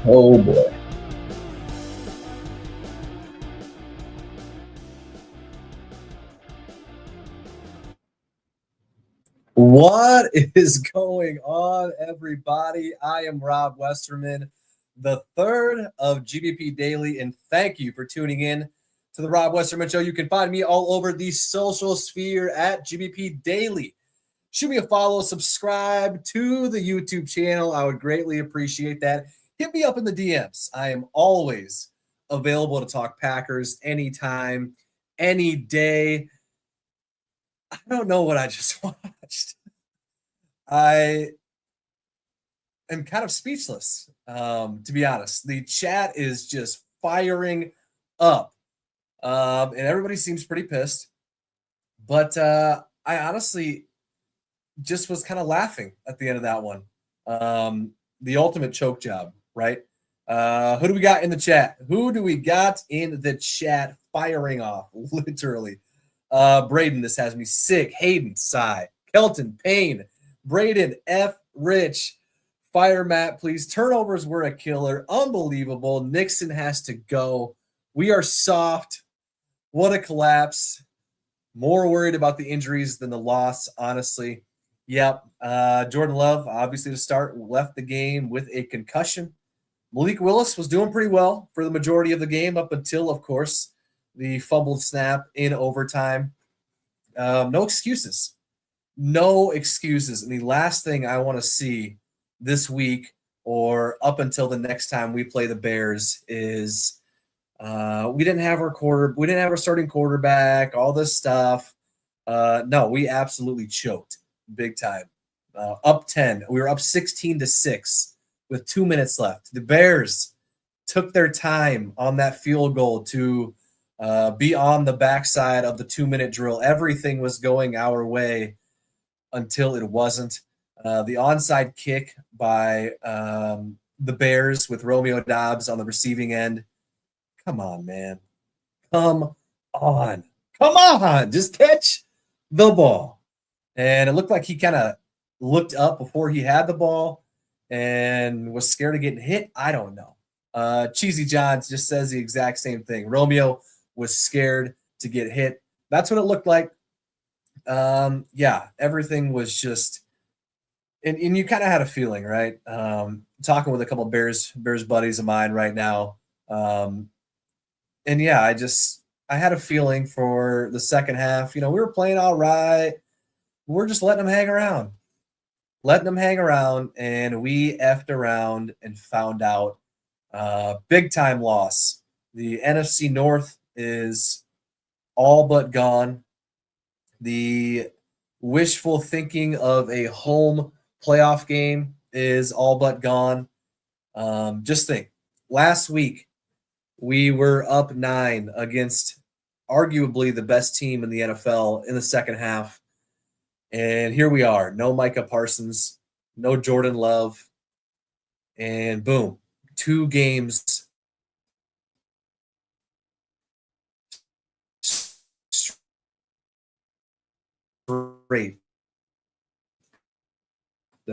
Oh boy. What is going on, everybody? I am Rob Westerman, the third of GBP Daily, and thank you for tuning in to the Rob Westerman Show. You can find me all over the social sphere at GBP Daily. Shoot me a follow, subscribe to the YouTube channel. I would greatly appreciate that. Hit me up in the DMs. I am always available to talk Packers anytime, any day. I don't know what I just watched. I am kind of speechless, to be honest. The chat is just firing up, and everybody seems pretty pissed. But I honestly just was kind of laughing at the end of that one. The ultimate choke job, right? Who do we got in the chat? Who do we got in the chat firing off, literally? Braden, this has me sick. Hayden, sigh. Kelton, Payne. Braden, F. Rich. Fire Matt, please. Turnovers were a killer. Unbelievable. Nixon has to go. We are soft. What a collapse. More worried about the injuries than the loss, honestly. Yep. Jordan Love, obviously to start, left the game with a concussion. Malik Willis was doing pretty well for the majority of the game up until, of course, the fumbled snap in overtime. No excuses. No excuses. And the last thing I want to see this week or up until the next time we play the Bears is we didn't have our starting quarterback, all this stuff. No, we absolutely choked big time. Up 10. We were up 16-6 with 2 minutes left. The Bears took their time on that field goal to be on the backside of the 2-minute drill. Everything was going our way until it wasn't. The onside kick by the Bears with Romeo Doubs on the receiving end. Come on, man. Come on. Come on. Just catch the ball. And it looked like he kind of looked up before he had the ball and was scared of getting hit. I don't know. Cheesy Johns just says the exact same thing. Romeo was scared to get hit. That's what it looked like. Yeah, everything was just and you kind of had a feeling, right? Talking with a couple of Bears buddies of mine right now. And yeah, I had a feeling for the second half. You know, we were playing all right. We're just letting them hang around. And we effed around and found out big time loss. The NFC North is all but gone. The wishful thinking of a home playoff game is all but gone. Just think, last week we were up 9 against arguably the best team in the NFL in the second half. And here we are, no Micah Parsons, no Jordan Love, and boom, 2 games straight.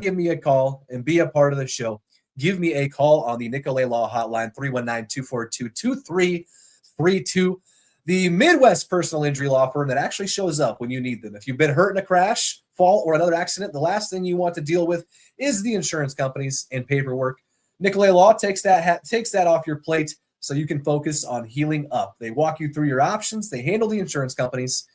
Give me a call and be a part of the show. Give me a call on the Nicolet Law hotline, 319-242-2332. The Midwest personal injury law firm that actually shows up when you need them. If you've been hurt in a crash, fall, or another accident, the last thing you want to deal with is the insurance companies and paperwork. Nicolet Law takes that off your plate so you can focus on healing up. They walk you through your options. They handle the insurance companies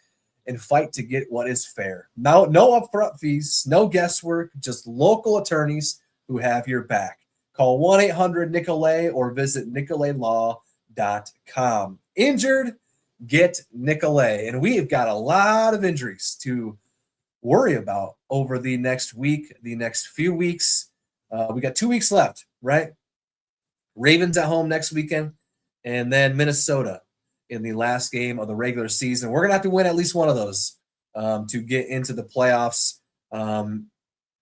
and fight to get what is fair. No upfront fees, no guesswork, just local attorneys who have your back. Call 1-800-NICOLET or visit nicoletlaw.com. Injured? Get Nicolet. And we've got a lot of injuries to worry about over the next week, the next few weeks. We got 2 weeks left, right? Ravens at home next weekend, and then Minnesota in the last game of the regular season. We're going to have to win at least one of those to get into the playoffs.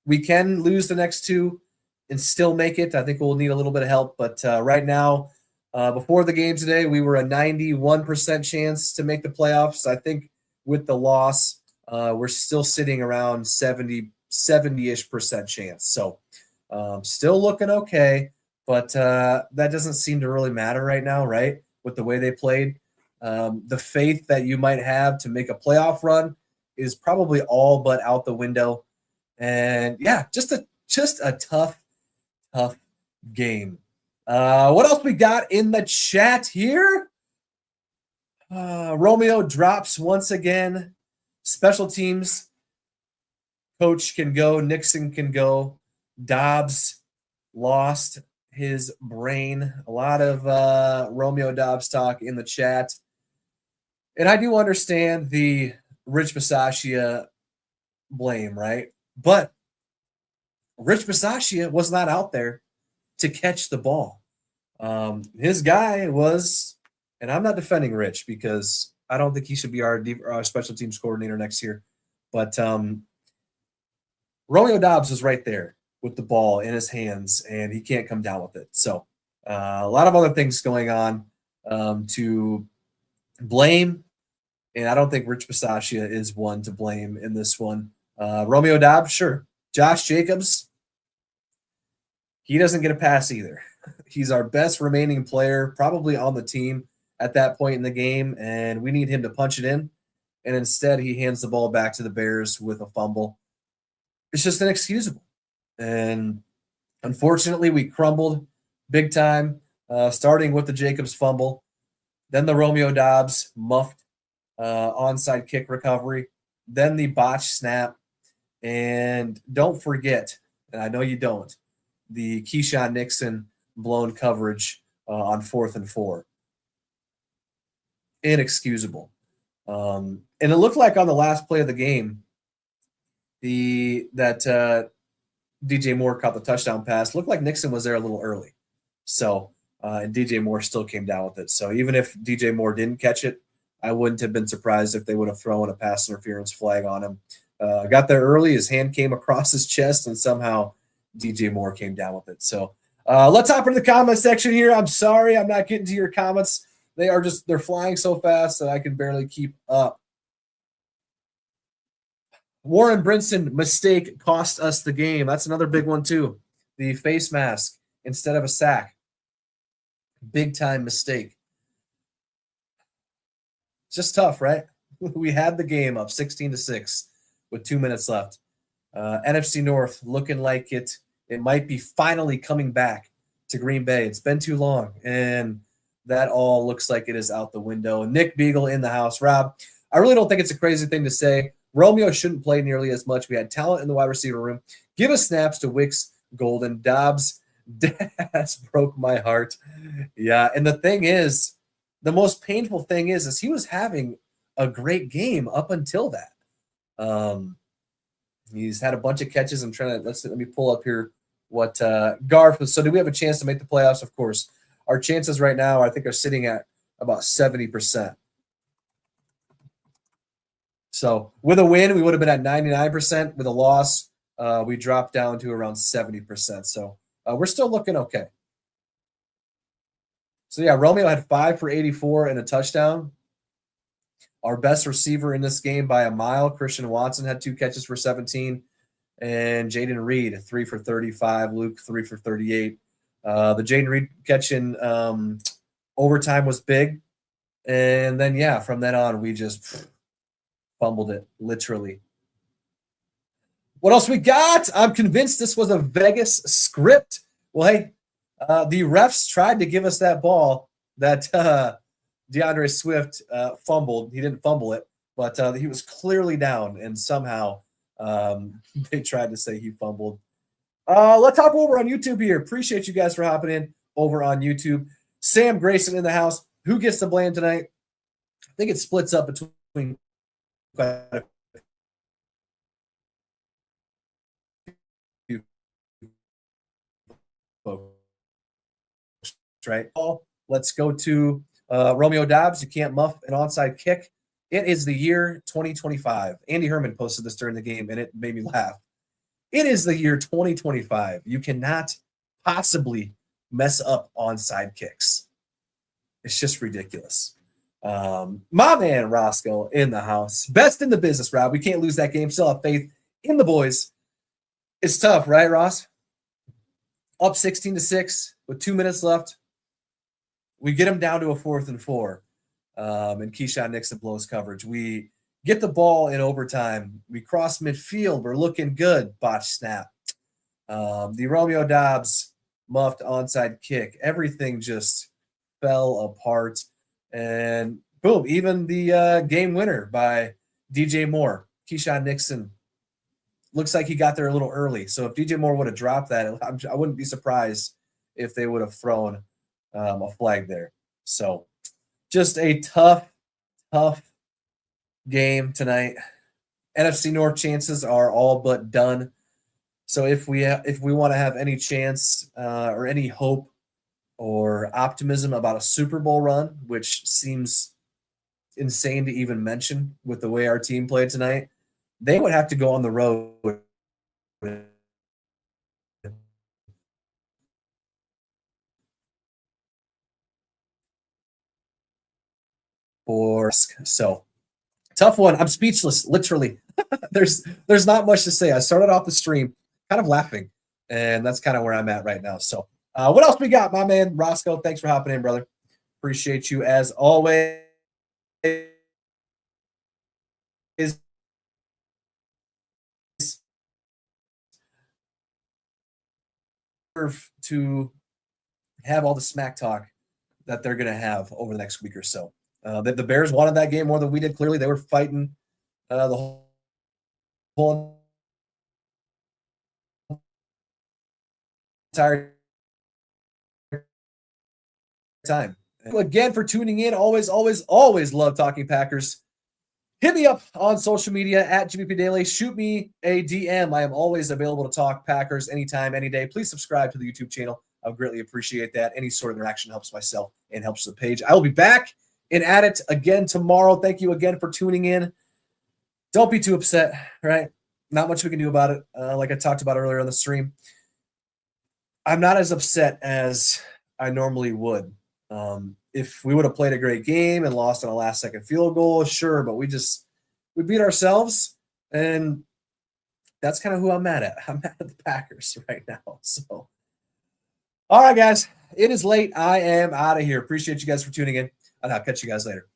We can lose the next 2 and still make it. I think we'll need a little bit of help. But right now, before the game today, we were a 91% chance to make the playoffs. I think with the loss, we're still sitting around 70-ish% chance. So still looking okay. but that doesn't seem to really matter right now, right? With the way they played. The faith that you might have to make a playoff run is probably all but out the window. And yeah, just a tough game. What else we got in the chat here? Romeo drops once again. Special teams coach can go. Nixon can go. Dobbs lost his brain. A lot of Romeo Dobbs talk in the chat. And I do understand the Rich Bisaccia blame, right? But Rich Bisaccia was not out there to catch the ball. His guy was, and I'm not defending Rich because I don't think he should be our special teams coordinator next year. But Romeo Dobbs was right there with the ball in his hands, and he can't come down with it. So a lot of other things going on to blame, and I don't think Rich Bisaccia is one to blame in this one. Romeo Dobbs, sure. Josh Jacobs, he doesn't get a pass either. He's our best remaining player, probably on the team at that point in the game, and we need him to punch it in. And instead, he hands the ball back to the Bears with a fumble. It's just inexcusable. And unfortunately, we crumbled big time, starting with the Jacobs fumble, then the Romeo Dobbs muffed onside kick recovery, then the botched snap, and don't forget, and I know you don't, the Keyshawn Nixon blown coverage on 4th and 4. Inexcusable. And it looked like on the last play of the game, that DJ Moore caught the touchdown pass. Looked like Nixon was there a little early. So, and DJ Moore still came down with it. So even if DJ Moore didn't catch it, I wouldn't have been surprised if they would have thrown a pass interference flag on him. Got there early. His hand came across his chest, and somehow DJ Moore came down with it. So let's hop into the comment section here. I'm sorry I'm not getting to your comments. They're flying so fast that I can barely keep up. Warren Brinson mistake cost us the game. That's another big one too. The face mask instead of a sack. Big time mistake. It's just tough, right? We had the game up 16-6 with 2 minutes left. NFC North looking like it might be finally coming back to Green Bay. It's been too long, and that all looks like it is out the window. Nick Beagle in the house. Rob, I really don't think it's a crazy thing to say. Romeo shouldn't play nearly as much. We had talent in the wide receiver room. Give us snaps to Wicks, Golden. Dobbs broke my heart. Yeah, and the thing is, the most painful thing is he was having a great game up until that. He's had a bunch of catches. I'm trying to let me pull up here what Garth. So do we have a chance to make the playoffs? Of course. Our chances right now, I think, are sitting at about 70%. So with a win, we would have been at 99%. With a loss, we dropped down to around 70%. So we're still looking okay. So yeah, Romeo had 5 for 84 and a touchdown. Our best receiver in this game by a mile, Christian Watson, had 2 catches for 17. And Jaden Reed, 3 for 35. Luke, 3 for 38. The Jaden Reed catch in overtime was big. And then, yeah, from then on, we just fumbled it, literally. What else we got? I'm convinced this was a Vegas script. Well, hey, the refs tried to give us that ball that DeAndre Swift fumbled. He didn't fumble it, but he was clearly down, and somehow they tried to say he fumbled. Let's hop over on YouTube here. Appreciate you guys for hopping in over on YouTube. Sam Grayson in the house. Who gets the blame tonight? I think it splits up between right. Let's go to Romeo Dobbs. You can't muff an onside kick. It is the year 2025. Andy Herman posted this during the game, and it made me laugh. It is the year 2025. You cannot possibly mess up onside kicks. It's just ridiculous. My man Roscoe in the house. Best in the business, Rob. We can't lose that game. Still have faith in the boys. It's tough, right, Ross? Up 16-6. with 2 minutes left. We get them down to a 4th and 4. And Keyshawn Nixon blows coverage. We get the ball in overtime. We cross midfield. We're looking good. Botch snap. The Romeo Dobbs muffed onside kick. Everything just fell apart. And boom, even the game winner by DJ Moore. Keyshawn Nixon looks like he got there a little early. So if DJ Moore would have dropped that, I wouldn't be surprised if they would have thrown a flag there. So just a tough game tonight. NFC North chances are all but done. So if we want to have any chance or any hope or optimism about a Super Bowl run, which seems insane to even mention with the way our team played tonight, they would have to go on the road for so tough one. I'm speechless, literally. There's not much to say. I started off the stream kind of laughing, and that's kind of where I'm at right now. So what else we got, my man Roscoe? Thanks for hopping in, brother. Appreciate you as always. To have all the smack talk that they're going to have over the next week or so. The Bears wanted that game more than we did. Clearly, they were fighting the whole entire time. Again, for tuning in. Always love talking Packers. Hit me up on social media at GBP Daily. Shoot me a DM. I am always available to talk Packers anytime, any day. Please subscribe to the YouTube channel. I would greatly appreciate that. Any sort of interaction helps myself and helps the page. I will be back and at it again tomorrow. Thank you again for tuning in. Don't be too upset, right? Not much we can do about it. Like I talked about earlier on the stream, I'm not as upset as I normally would. If we would have played a great game and lost on a last-second field goal, sure, but we beat ourselves, and that's kind of who I'm mad at. I'm mad at the Packers right now. So, all right, guys, it is late. I am out of here. Appreciate you guys for tuning in, and I'll catch you guys later.